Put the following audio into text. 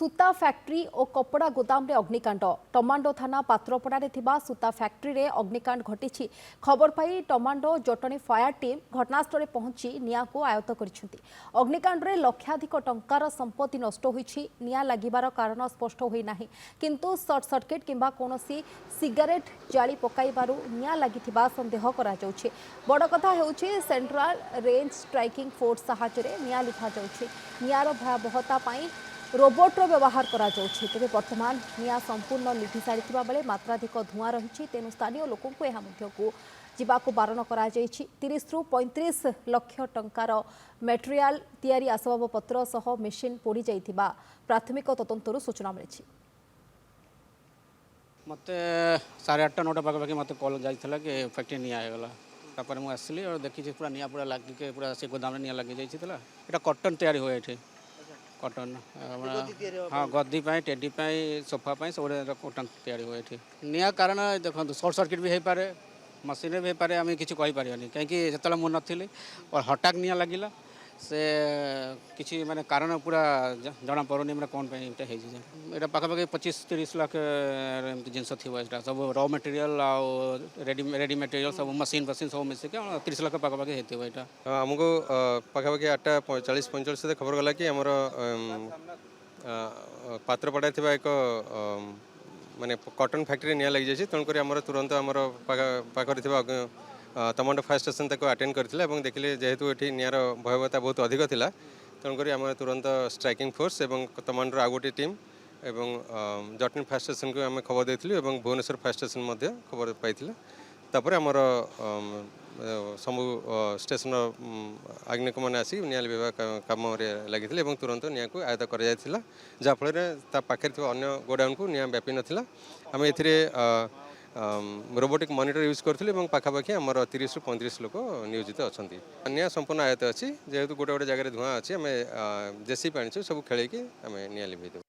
सूता फैक्ट्री और कपड़ा गोदाम रे अग्निकांड टमांडो थाना पात्रपड़ा सूता फैक्ट्री रे अग्निकांड घटी खबर पाई टमांडो जटणी फायर टीम घटनास्थल पहुंची निया को आयत्त कर अग्निकांड रे लक्षाधिक टंकार संपत्ति नष्ट होईछि। निया लागिबार कारण स्पष्ट होई नाही किंतु शॉर्ट सर्किट किंबा कोनोसी सिगारेट जाली पकाइबारु निया लागिथिबा संदेह करा जाउछि। बड़ कथा हेउछि सेंट्रल रेंज स्ट्राइकिंग फोर्स सहायता निया लिखा जाउछि। नियार भयावहता पाई रोबोटर व्यवहार करा जाउछि। तेबे वर्तमान निया संपूर्ण लिखि सारिथिबा बेले मात्राधिक धुआं रहिछि। तेनु स्थानीय लोकों को एहा मध्यकू जीवाको बारण करा जाइछि। 30 रु 35 लाख टंकार मटेरियल तयारी आसबाबपत्र सह मेसिन पोड़ी जाइथिबा प्राथमिक तदंतरु सूचना मिलिछि। मत 8:30 9 पाखापाखि मत कल जाइଥିଲା कि फैक्ट्री निया गला तापर मु आसली और देखि पूरा निया पूरा लागी के पूरा से गोदाम निया लागी जाइছিলা। एटा कॉटन तयारी होय एठी कॉटन हाँ गद्दी टेडी सोफा सब कॉटन तैयारी हुए ये निया कारण देखो शॉर्ट सर्किट भी हो पारे मशीन भी हो पारे आम किसी कहींपारे कहीं जो मुझे नी और हठात निया लगिला से किसी माने कारण पूरा जना पड़ूनी मैंने कौन ये पाखापाखि 25-30 लाख जिनस थी सब र मटेरियल रेडी मटेरियल सब मशीन फसीन सब मिसिक 30 लाख पाखापाखि होता आमको पाखापाखि 8:40-45 खबर गला कि आमर पात्रपड़ा थी एक माने कॉटन फैक्ट्री निया लगी जाए तेणुक आमर तुरंत आमर पाखरे थी टमांडो फायर स्टेशन तक अटेंड करथिले এবং देखिले जेहेतु एठी नियार भयावहता बहुत अधिक थिला तेणुक आम तुरंत स्ट्राइकिंग फोर्स एवं टमांडो आउ गोटे टीम एवं जटनी फायर स्टेशन को आम खबर देथिलु एवं भुवनेश्वर फायर स्टेशन मध्य खबर पाइथिले तापर आमर सबू स्टेशन आग्निक मैंने आसिक निया लिवा कम लगी तुरंत निया को आयत्त कर जहाँफल पाखे अन्य गोडाउन को निया व्यापी नाला आम ए रोबोटिक मॉनिटर यूज करूँ पाखापाखि आमर 30 रु 35 लोक नियोजित अच्छा निया संपूर्ण आयत्त अच्छी जेहेतु गोटे गोटे जगह धुआं अच्छी आम जेसीपी आनी सब खेल आम निया लिभेदेव।